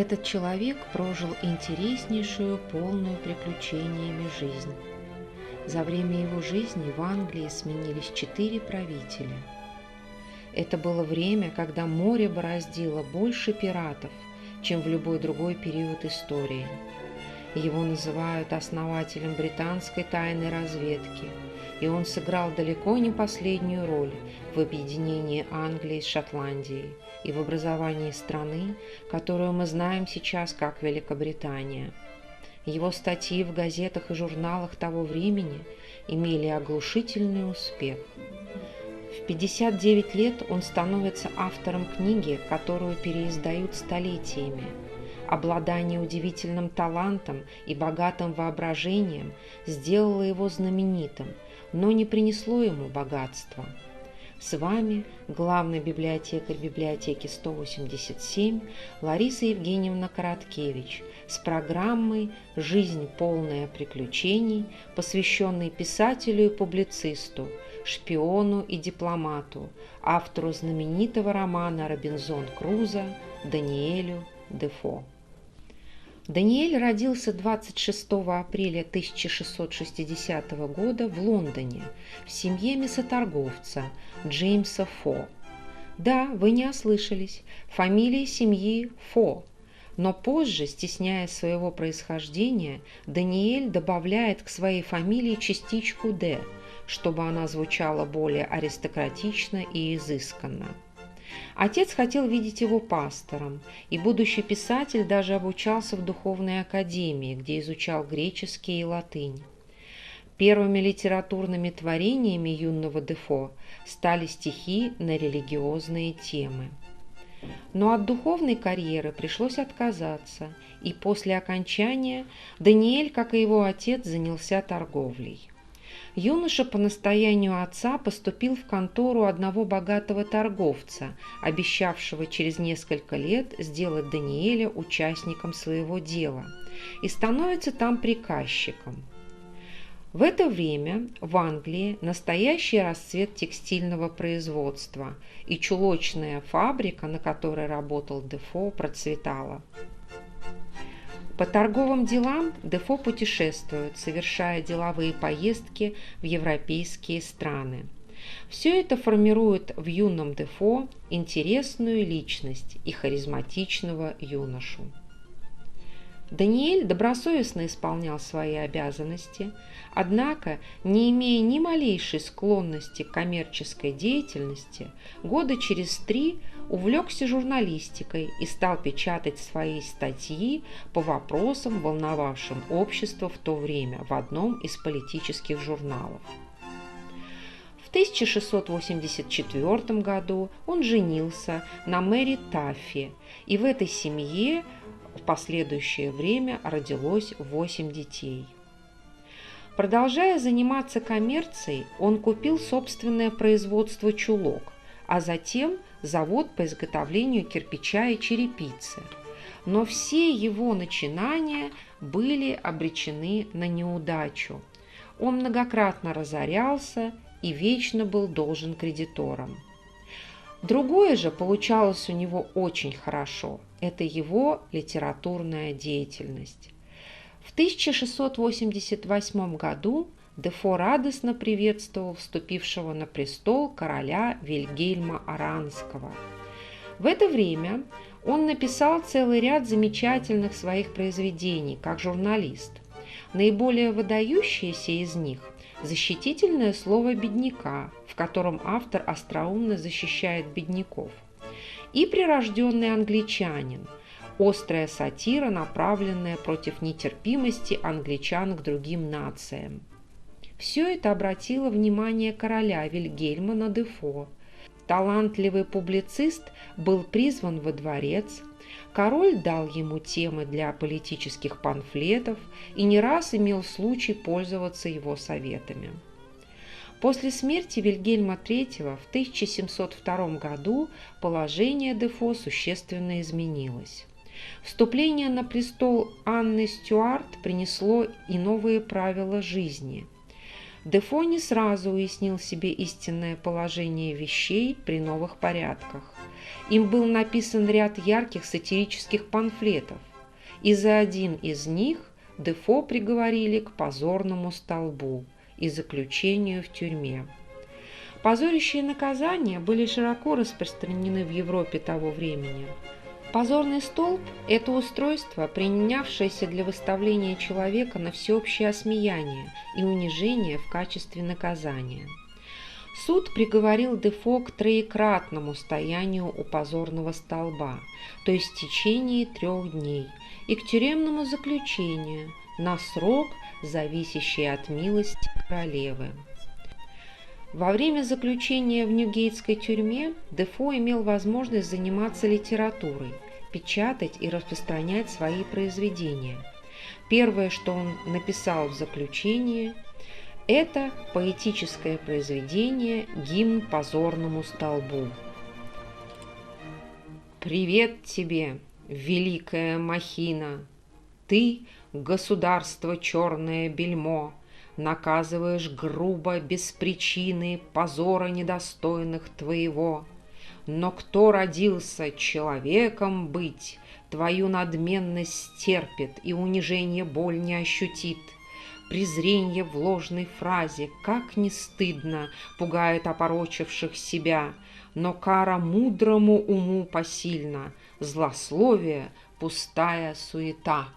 Этот человек прожил интереснейшую, полную приключениями жизнь. За время его жизни в Англии сменились 4 правителя. Это было время, когда море бороздило больше пиратов, чем в любой другой период истории. Его называют основателем британской тайной разведки, и он сыграл далеко не последнюю роль в объединении Англии с Шотландией и в образовании страны, которую мы знаем сейчас как Великобритания. Его статьи в газетах и журналах того времени имели оглушительный успех. В 59 лет он становится автором книги, которую переиздают столетиями. Обладание удивительным талантом и богатым воображением сделало его знаменитым, но не принесло ему богатства. С вами главный библиотекарь библиотеки 187 Лариса Евгеньевна Короткевич с программой «Жизнь, полная приключений», посвященной писателю и публицисту, шпиону и дипломату, автору знаменитого романа «Робинзон Крузо» Даниэлю Дефо. Даниэль родился 26 апреля 1660 года в Лондоне в семье мясоторговца Джеймса Фо. Да, вы не ослышались, фамилия семьи Фо. Но позже, стесняясь своего происхождения, Даниэль добавляет к своей фамилии частичку «д», чтобы она звучала более аристократично и изысканно. Отец хотел видеть его пастором, и будущий писатель даже обучался в духовной академии, где изучал греческий и латынь. Первыми литературными творениями юного Дефо стали стихи на религиозные темы. Но от духовной карьеры пришлось отказаться, и после окончания Даниэль, как и его отец, занялся торговлей. Юноша по настоянию отца поступил в контору одного богатого торговца, обещавшего через несколько лет сделать Даниэля участником своего дела, и становится там приказчиком. В это время в Англии настоящий расцвет текстильного производства, и чулочная фабрика, на которой работал Дефо, процветала. По торговым делам Дефо путешествует, совершая деловые поездки в европейские страны. Все это формирует в юном Дефо интересную личность и харизматичного юношу. Даниэль добросовестно исполнял свои обязанности, однако, не имея ни малейшей склонности к коммерческой деятельности, года через 3 увлекся журналистикой и стал печатать свои статьи по вопросам, волновавшим общество в то время в одном из политических журналов. В 1684 году он женился на Мэри Таффи, и в этой семье в последующее время родилось 8 детей. Продолжая заниматься коммерцией, он купил собственное производство чулок, а затем завод по изготовлению кирпича и черепицы. Но все его начинания были обречены на неудачу. Он многократно разорялся и вечно был должен кредиторам. Другое же получалось у него очень хорошо – это его литературная деятельность. В 1688 году Дефо радостно приветствовал вступившего на престол короля Вильгельма Оранского. В это время он написал целый ряд замечательных своих произведений как журналист. Наиболее выдающиеся из них – «Защитительное слово бедняка», в котором автор остроумно защищает бедняков, и «Прирожденный англичанин», острая сатира, направленная против нетерпимости англичан к другим нациям. Все это обратило внимание короля Вильгельма на Дефо. Талантливый публицист был призван во дворец, король дал ему темы для политических памфлетов и не раз имел случай пользоваться его советами. После смерти Вильгельма III в 1702 году положение Дефо существенно изменилось. Вступление на престол Анны Стюарт принесло и новые правила жизни. Дефо не сразу уяснил себе истинное положение вещей при новых порядках. им был написан ряд ярких сатирических памфлетов, и за один из них Дефо приговорили к позорному столбу и заключению в тюрьме. Позорящие наказания были широко распространены в Европе того времени. Позорный столб – это устройство, применявшееся для выставления человека на всеобщее осмеяние и унижение в качестве наказания. Суд приговорил Дефо к троекратному стоянию у позорного столба, то есть в течение 3 дней, и к тюремному заключению на срок, зависящий от милости королевы. Во время заключения в Ньюгейтской тюрьме Дефо имел возможность заниматься литературой, печатать и распространять свои произведения. Первое, что он написал в заключении, это поэтическое произведение «Гимн позорному столбу». «Привет тебе, великая махина! Ты, государство черное бельмо, наказываешь грубо, без причины, позора недостойных твоего. Но кто родился человеком быть, твою надменность стерпит и унижение боль не ощутит. Презрение в ложной фразе, как не стыдно, пугает опорочивших себя, но кара мудрому уму посильна, злословие – пустая суета».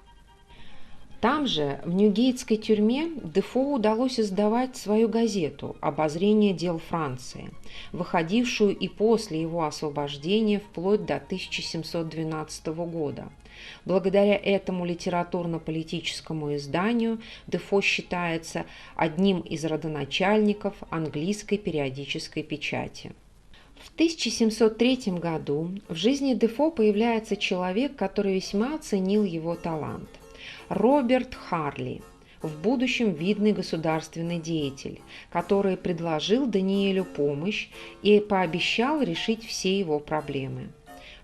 Там же, в Ньюгейтской тюрьме, Дефо удалось издавать свою газету «Обозрение дел Франции», выходившую и после его освобождения вплоть до 1712 года. Благодаря этому литературно-политическому изданию Дефо считается одним из родоначальников английской периодической печати. В 1703 году в жизни Дефо появляется человек, который весьма оценил его талант. Роберт Харли, в будущем видный государственный деятель, который предложил Даниэлю помощь и пообещал решить все его проблемы.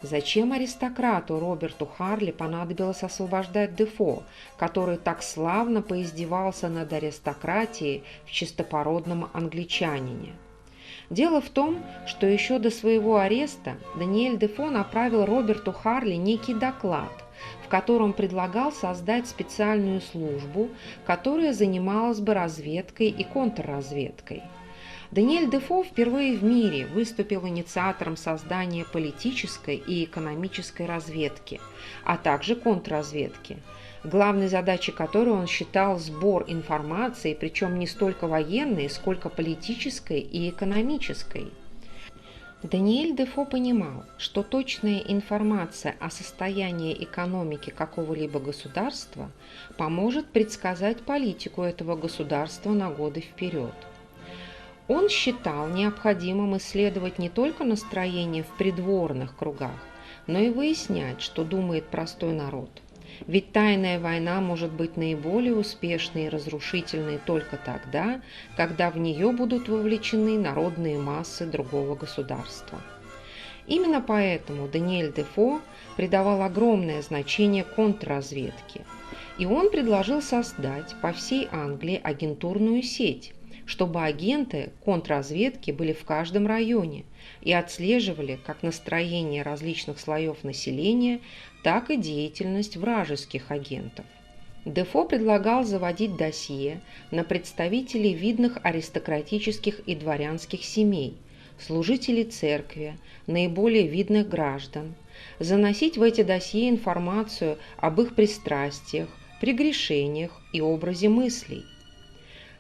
Зачем аристократу Роберту Харли понадобилось освобождать Дефо, который так славно поиздевался над аристократией в чистопородном англичанине? Дело в том, что еще до своего ареста Даниэль Дефо направил Роберту Харли некий доклад, в котором предлагал создать специальную службу, которая занималась бы разведкой и контрразведкой. Даниэль Дефо впервые в мире выступил инициатором создания политической и экономической разведки, а также контрразведки, главной задачей которой он считал сбор информации, причем не столько военной, сколько политической и экономической. Даниэль Дефо понимал, что точная информация о состоянии экономики какого-либо государства поможет предсказать политику этого государства на годы вперед. Он считал необходимым исследовать не только настроение в придворных кругах, но и выяснять, что думает простой народ. Ведь тайная война может быть наиболее успешной и разрушительной только тогда, когда в нее будут вовлечены народные массы другого государства. Именно поэтому Даниэль Дефо придавал огромное значение контрразведке, и он предложил создать по всей Англии агентурную сеть, чтобы агенты контрразведки были в каждом районе и отслеживали как настроение различных слоев населения, так и деятельность вражеских агентов. Дефо предлагал заводить досье на представителей видных аристократических и дворянских семей, служителей церкви, наиболее видных граждан, заносить в эти досье информацию об их пристрастиях, прегрешениях и образе мыслей.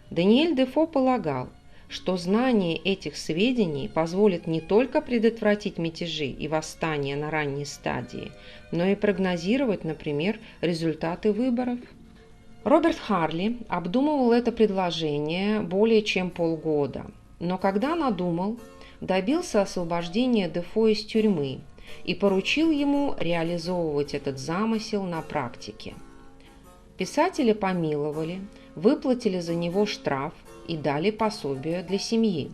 Даниэль Дефо полагал, что знание этих сведений позволит не только предотвратить мятежи и восстания на ранней стадии, но и прогнозировать, например, результаты выборов. Роберт Харли обдумывал это предложение более чем полгода, но когда надумал, добился освобождения Дефо из тюрьмы и поручил ему реализовывать этот замысел на практике. Писателя помиловали, выплатили за него штраф и дали пособие для семьи.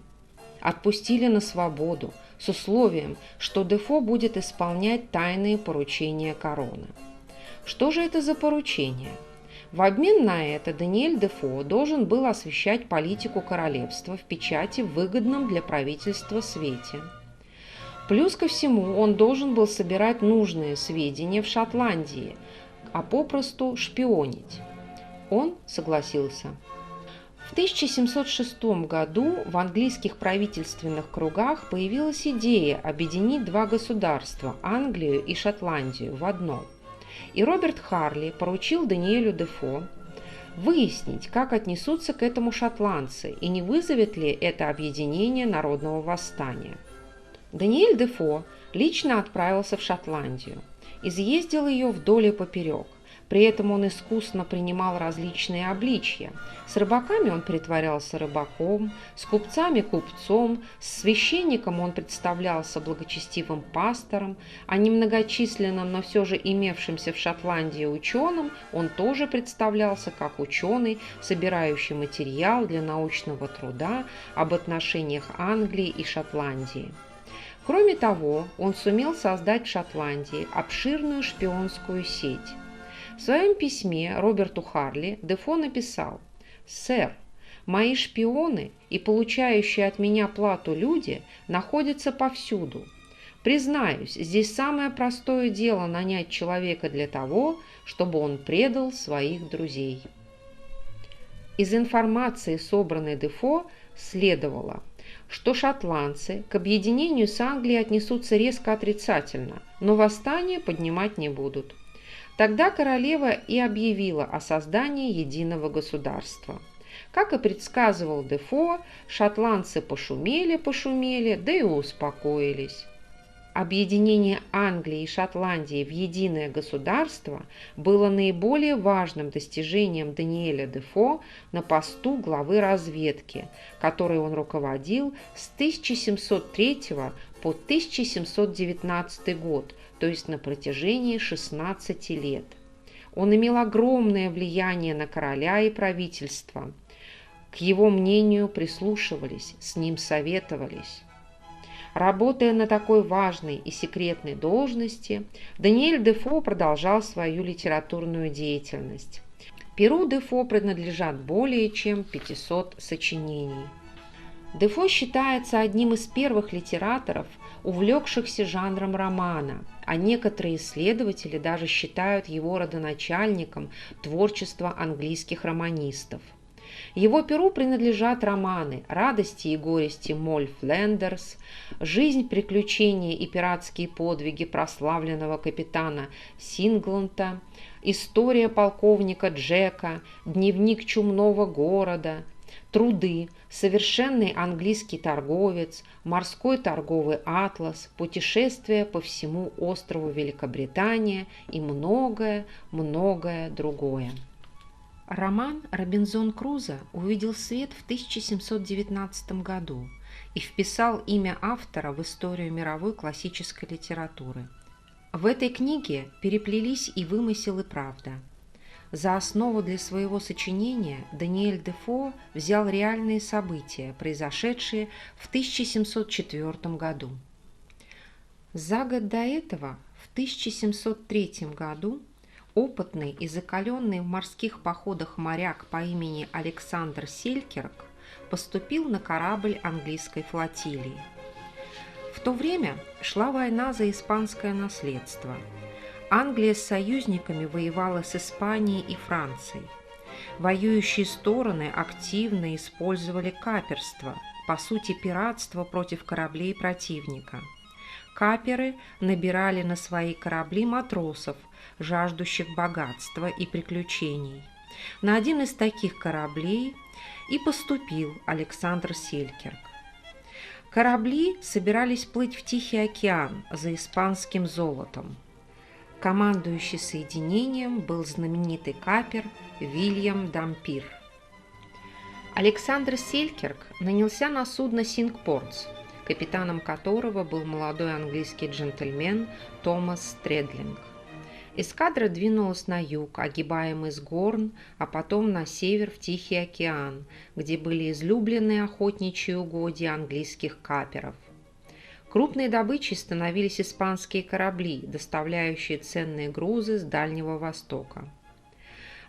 Отпустили на свободу с условием, что Дефо будет исполнять тайные поручения короны. Что же это за поручения? В обмен на это Даниэль Дефо должен был освещать политику королевства в печати в выгодном для правительства свете. Плюс ко всему он должен был собирать нужные сведения в Шотландии, а попросту шпионить. Он согласился. В 1706 году в английских правительственных кругах появилась идея объединить два государства – Англию и Шотландию в одно. И Роберт Харли поручил Даниэлю Дефо выяснить, как отнесутся к этому шотландцы и не вызовет ли это объединение народного восстания. Даниэль Дефо лично отправился в Шотландию, изъездил ее вдоль и поперек. При этом он искусно принимал различные обличья. С рыбаками он притворялся рыбаком, с купцами – купцом, с священником он представлялся благочестивым пастором, а немногочисленным, но все же имевшимся в Шотландии ученым он тоже представлялся как ученый, собирающий материал для научного труда об отношениях Англии и Шотландии. Кроме того, он сумел создать в Шотландии обширную шпионскую сеть. В своем письме Роберту Харли Дефо написал: «Сэр, мои шпионы и получающие от меня плату люди находятся повсюду. Признаюсь, здесь самое простое дело нанять человека для того, чтобы он предал своих друзей». Из информации, собранной Дефо, следовало, что шотландцы к объединению с Англией отнесутся резко отрицательно, но восстание поднимать не будут. Тогда королева и объявила о создании единого государства. Как и предсказывал Дефо, шотландцы пошумели, да и успокоились. Объединение Англии и Шотландии в единое государство было наиболее важным достижением Даниэля Дефо на посту главы разведки, которой он руководил с 1703 по 1719 год, то есть на протяжении 16 лет. Он имел огромное влияние на короля и правительство. К его мнению прислушивались, с ним советовались. Работая на такой важной и секретной должности, Даниэль Дефо продолжал свою литературную деятельность. Перу Дефо принадлежат более чем 500 сочинений. Дефо считается одним из первых литераторов, увлекшихся жанром романа, а некоторые исследователи даже считают его родоначальником творчества английских романистов. Его перу принадлежат романы «Радости и горести Моль Флендерс», «Жизнь, приключения и пиратские подвиги прославленного капитана Сингланта», «История полковника Джека», «Дневник чумного города», «Труды», «Совершенный английский торговец», «Морской торговый атлас», «Путешествие по всему острову Великобритания» и многое другое. Роман «Робинзон Крузо» увидел свет в 1719 году и вписал имя автора в историю мировой классической литературы. В этой книге переплелись и вымысел, и правда. За основу для своего сочинения Даниэль Дефо взял реальные события, произошедшие в 1704 году. За год до этого, в 1703 году, опытный и закаленный в морских походах моряк по имени Александр Селькирк поступил на корабль английской флотилии. В то время шла война за испанское наследство. Англия с союзниками воевала с Испанией и Францией. Воюющие стороны активно использовали каперство, по сути пиратство против кораблей противника. Каперы набирали на свои корабли матросов, жаждущих богатства и приключений. На один из таких кораблей и поступил Александр Селькирк. Корабли собирались плыть в Тихий океан за испанским золотом. Командующий соединением был знаменитый капер Вильям Дампир. Александр Селькирк нанялся на судно «Синк-Портс», капитаном которого был молодой английский джентльмен Томас Стрэдлинг. Эскадра двинулась на юг, огибая мыс Горн, а потом на север в Тихий океан, где были излюбленные охотничьи угодья английских каперов. Крупной добычей становились испанские корабли, доставляющие ценные грузы с Дальнего Востока.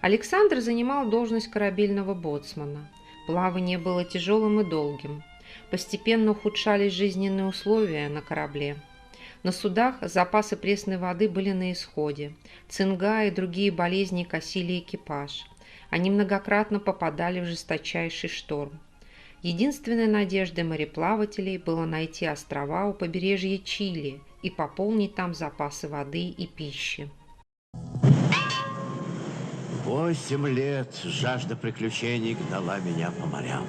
Александр занимал должность корабельного боцмана. Плавание было тяжелым и долгим. Постепенно ухудшались жизненные условия на корабле. На судах запасы пресной воды были на исходе. Цинга и другие болезни косили экипаж. Они многократно попадали в жесточайший шторм. Единственной надеждой мореплавателей было найти острова у побережья Чили и пополнить там запасы воды и пищи. 8 лет жажда приключений гнала меня по морям.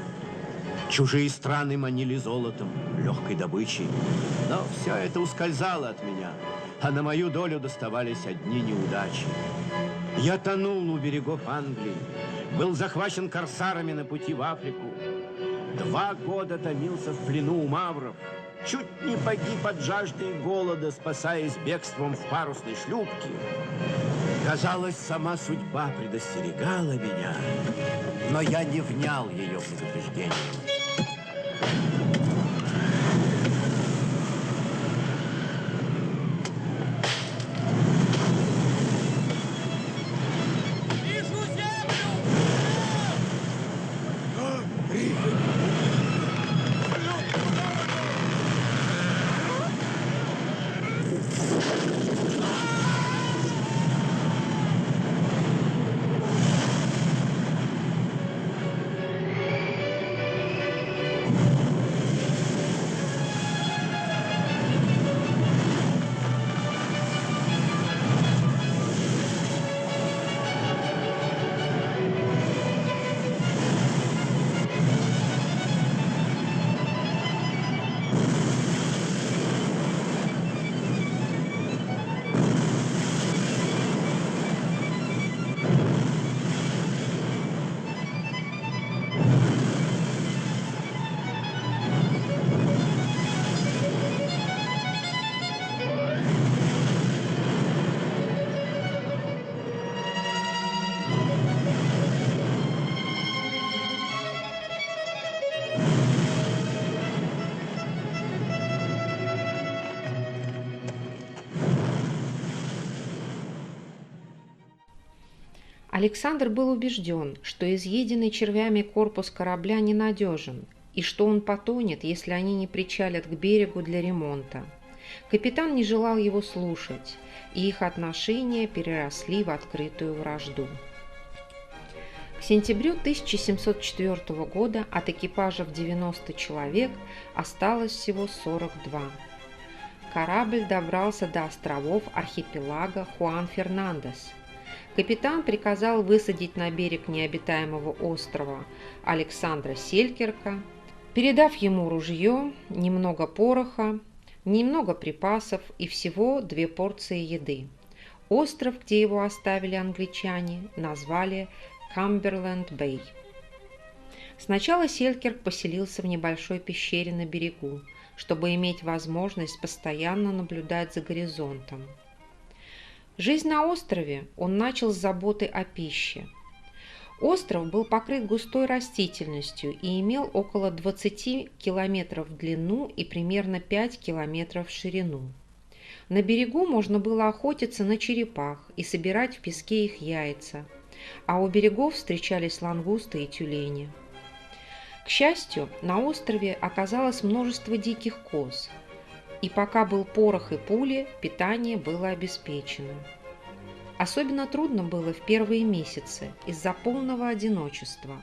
Чужие страны манили золотом, легкой добычей. Но все это ускользало от меня, а на мою долю доставались одни неудачи. Я тонул у берегов Англии, был захвачен корсарами на пути в Африку. 2 года томился в плену у мавров. Чуть не погиб от жажды и голода, спасаясь бегством в парусной шлюпке. Казалось, сама судьба предостерегала меня, но я не внял ее предупреждением. Александр был убежден, что изъеденный червями корпус корабля ненадежен и что он потонет, если они не причалят к берегу для ремонта. Капитан не желал его слушать, и их отношения переросли в открытую вражду. К сентябрю 1704 года от экипажа в 90 человек осталось всего 42. Корабль добрался до островов архипелага Хуан-Фернандес. Капитан приказал высадить на берег необитаемого острова Александра Селькерка, передав ему ружье, немного пороха, немного припасов и всего 2 порции еды. Остров, где его оставили англичане, назвали Камберленд-Бэй. Сначала Селькерк поселился в небольшой пещере на берегу, чтобы иметь возможность постоянно наблюдать за горизонтом. Жизнь на острове он начал с заботы о пище. Остров был покрыт густой растительностью и имел около 20 километров в длину и примерно 5 километров в ширину. На берегу можно было охотиться на черепах и собирать в песке их яйца, а у берегов встречались лангусты и тюлени. К счастью, на острове оказалось множество диких коз, и пока был порох и пули, питание было обеспечено. Особенно трудно было в первые месяцы из-за полного одиночества,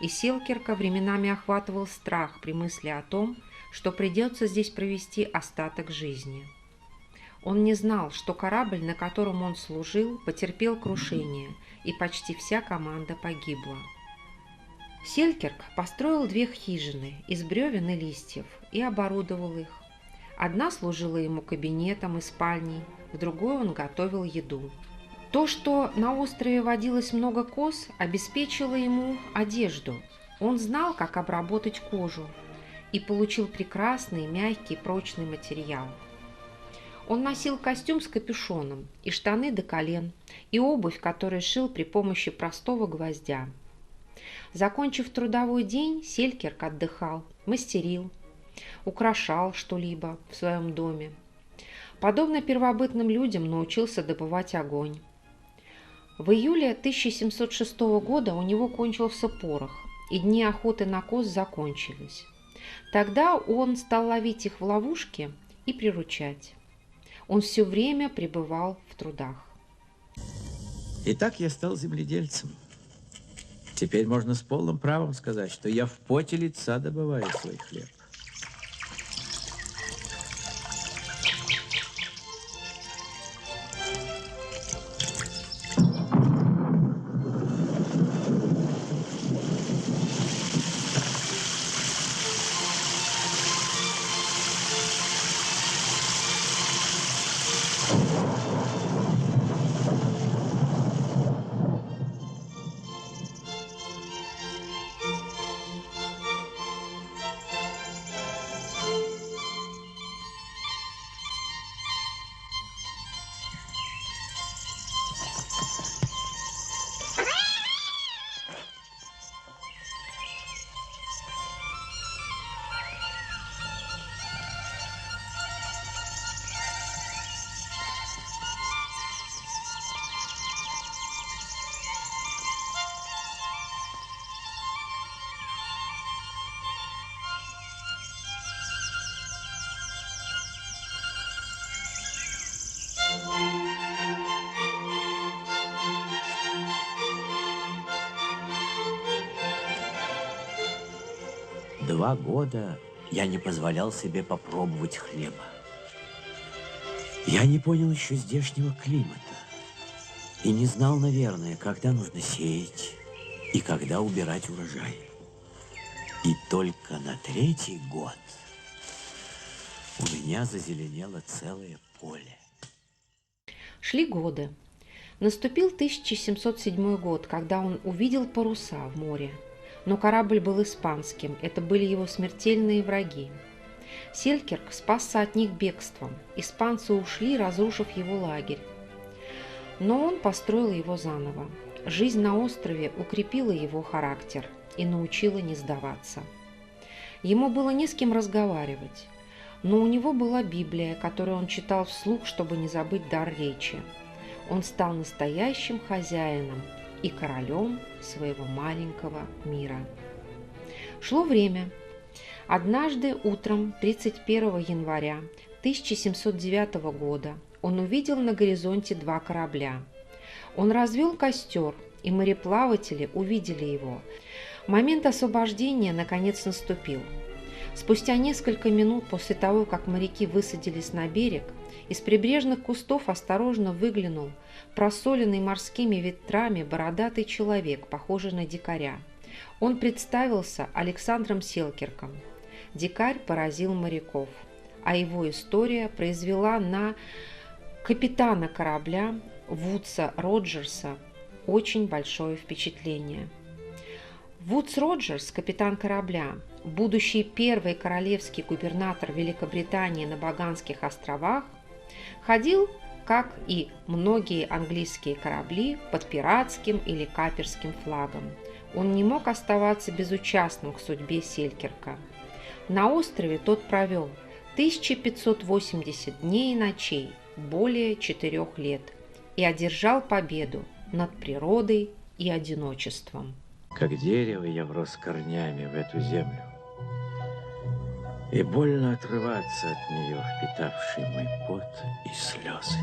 и Селькерка временами охватывал страх при мысли о том, что придется здесь провести остаток жизни. Он не знал, что корабль, на котором он служил, потерпел крушение, и почти вся команда погибла. Селькерк построил 2 хижины из бревен и листьев и оборудовал их. Одна служила ему кабинетом и спальней, в другой он готовил еду. То, что на острове водилось много коз, обеспечило ему одежду. Он знал, как обработать кожу, и получил прекрасный, мягкий, прочный материал. Он носил костюм с капюшоном и штаны до колен, и обувь, которую шил при помощи простого гвоздя. Закончив трудовой день, Селькерк отдыхал, мастерил, украшал что-либо в своем доме. Подобно первобытным людям научился добывать огонь. В июле 1706 года у него кончился порох, и дни охоты на коз закончились. Тогда он стал ловить их в ловушки и приручать. Он все время пребывал в трудах. Итак, я стал земледельцем. Теперь можно с полным правом сказать, что я в поте лица добываю свой хлеб. Два года я не позволял себе попробовать хлеба. Я не понял еще здешнего климата и не знал, наверное, когда нужно сеять и когда убирать урожай. И только на третий год у меня зазеленело целое поле. Шли годы. Наступил 1707 год, когда он увидел паруса в море. Но корабль был испанским, это были его смертельные враги. Селькирк спасся от них бегством. Испанцы ушли, разрушив его лагерь. Но он построил его заново. Жизнь на острове укрепила его характер и научила не сдаваться. Ему было не с кем разговаривать, но у него была Библия, которую он читал вслух, чтобы не забыть дар речи. Он стал настоящим хозяином и королем своего маленького мира. Шло время. Однажды утром 31 января 1709 года он увидел на горизонте два корабля. Он развел костер, и мореплаватели увидели его. Момент освобождения наконец наступил. Спустя несколько минут после того, как моряки высадились на берег, из прибрежных кустов осторожно выглянул просоленный морскими ветрами бородатый человек, похожий на дикаря. Он представился Александром Селькирком. Дикарь поразил моряков, а его история произвела на капитана корабля Вудса Роджерса очень большое впечатление. Вудс Роджерс, капитан корабля, будущий первый королевский губернатор Великобритании на Багамских островах, ходил, как и многие английские корабли, под пиратским или каперским флагом. Он не мог оставаться безучастным к судьбе Селькирка. На острове тот провел 1580 дней и ночей, более 4 лет, и одержал победу над природой и одиночеством. Как дерево я врос корнями в эту землю, и больно отрываться от нее, впитавший мой пот и слезы.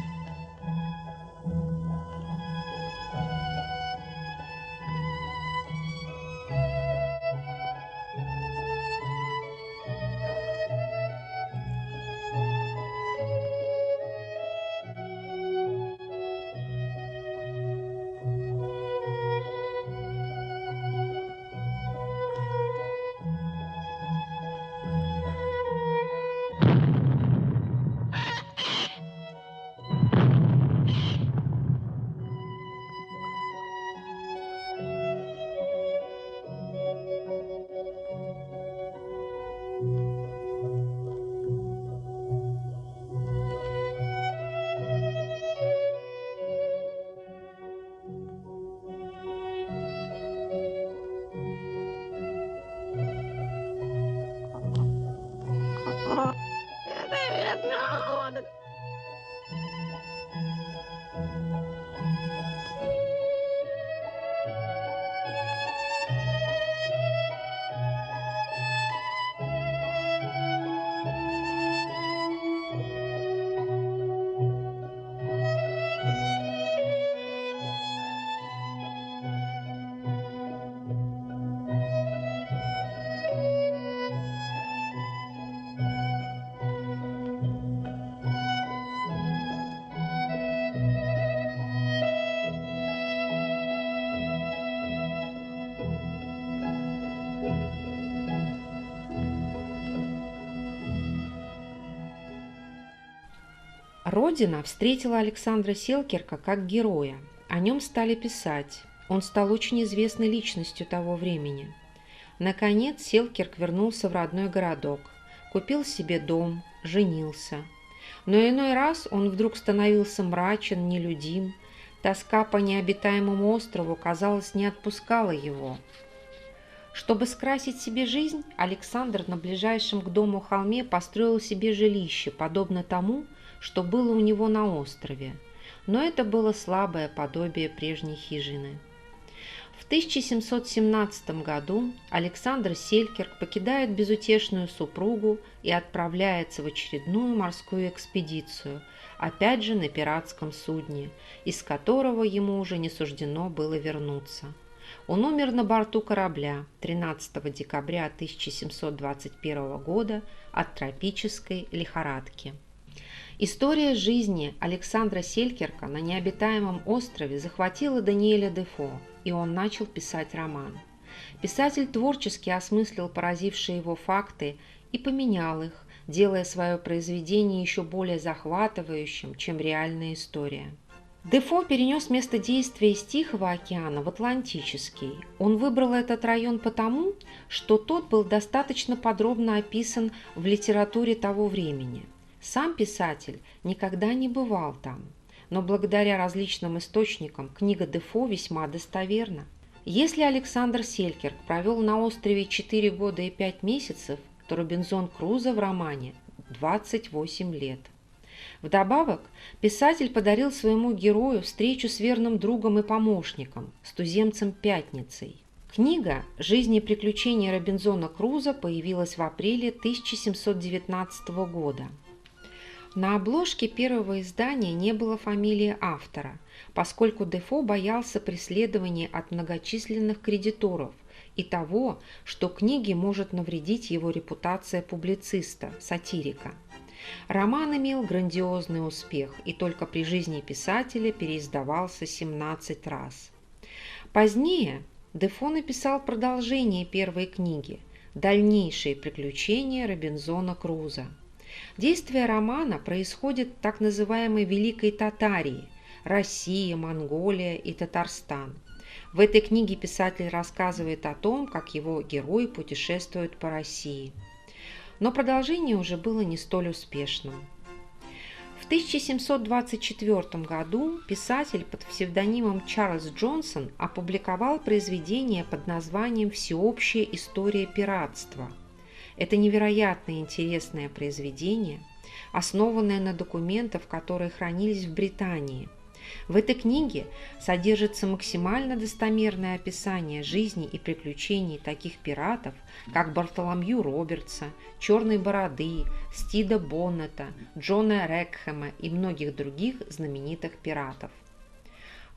Родина встретила Александра Селкирка как героя. О нем стали писать. Он стал очень известной личностью того времени. Наконец Селкирк вернулся в родной городок, купил себе дом, женился. Но иной раз он вдруг становился мрачен, нелюдим. Тоска по необитаемому острову, казалось, не отпускала его. Чтобы скрасить себе жизнь, Александр на ближайшем к дому холме построил себе жилище, подобно тому, что было у него на острове. Но это было слабое подобие прежней хижины. В 1717 году Александр Селькирк покидает безутешную супругу и отправляется в очередную морскую экспедицию, опять же на пиратском судне, из которого ему уже не суждено было вернуться. Он умер на борту корабля 13 декабря 1721 года от тропической лихорадки. История жизни Александра Селькирка на необитаемом острове захватила Даниэля Дефо, и он начал писать роман. Писатель творчески осмыслил поразившие его факты и поменял их, делая свое произведение еще более захватывающим, чем реальная история. Дефо перенес место действия из Тихого океана в Атлантический. Он выбрал этот район потому, что тот был достаточно подробно описан в литературе того времени. Сам писатель никогда не бывал там, но благодаря различным источникам книга Дефо весьма достоверна. Если Александр Селькирк провел на острове 4 года и 5 месяцев, то Робинзон Крузо в романе 28 лет. Вдобавок, писатель подарил своему герою встречу с верным другом и помощником, с туземцем Пятницей. Книга «Жизнь и приключения Робинзона Крузо» появилась в апреле 1719 года. На обложке первого издания не было фамилии автора, поскольку Дефо боялся преследования от многочисленных кредиторов и того, что книге может навредить его репутация публициста, сатирика. Роман имел грандиозный успех и только при жизни писателя переиздавался 17 раз. Позднее Дефо написал продолжение первой книги «Дальнейшие приключения Робинзона Крузо». Действие романа происходит в так называемой Великой Татарии – Россия, Монголия и Татарстан. В этой книге писатель рассказывает о том, как его герой путешествует по России. Но продолжение уже было не столь успешным. В 1724 году писатель под псевдонимом Чарльз Джонсон опубликовал произведение под названием «Всеобщая история пиратства». Это невероятно интересное произведение, основанное на документах, которые хранились в Британии. В этой книге содержится максимально достоверное описание жизни и приключений таких пиратов, как Бартоломью Робертса, Черной Бороды, Стида Боннета, Джона Рекхэма и многих других знаменитых пиратов.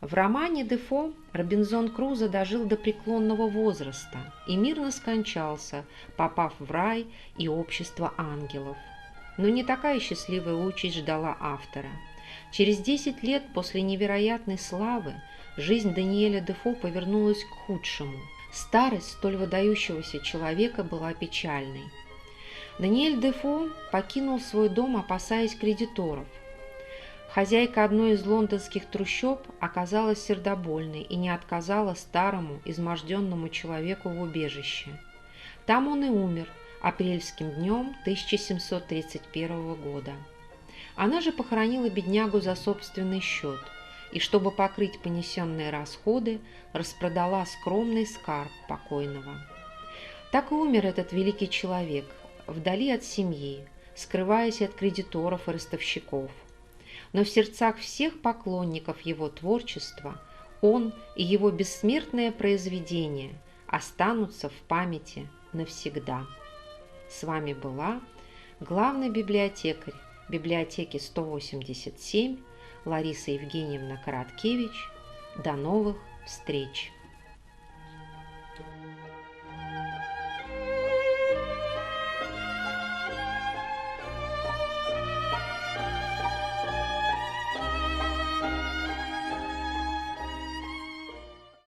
В романе Дефо Робинзон Крузо дожил до преклонного возраста и мирно скончался, попав в рай и общество ангелов. Но не такая счастливая участь ждала автора. Через 10 лет после невероятной славы жизнь Даниэля Дефо повернулась к худшему. Старость столь выдающегося человека была печальной. Даниэль Дефо покинул свой дом, опасаясь кредиторов. Хозяйка одной из лондонских трущоб оказалась сердобольной и не отказала старому, изможденному человеку в убежище. Там он и умер апрельским днем 1731 года. Она же похоронила беднягу за собственный счет и, чтобы покрыть понесенные расходы, распродала скромный скарб покойного. Так и умер этот великий человек, вдали от семьи, скрываясь от кредиторов и ростовщиков. Но в сердцах всех поклонников его творчества он и его бессмертное произведение останутся в памяти навсегда. С вами была главный библиотекарь библиотеки 187 Лариса Евгеньевна Короткевич. До новых встреч!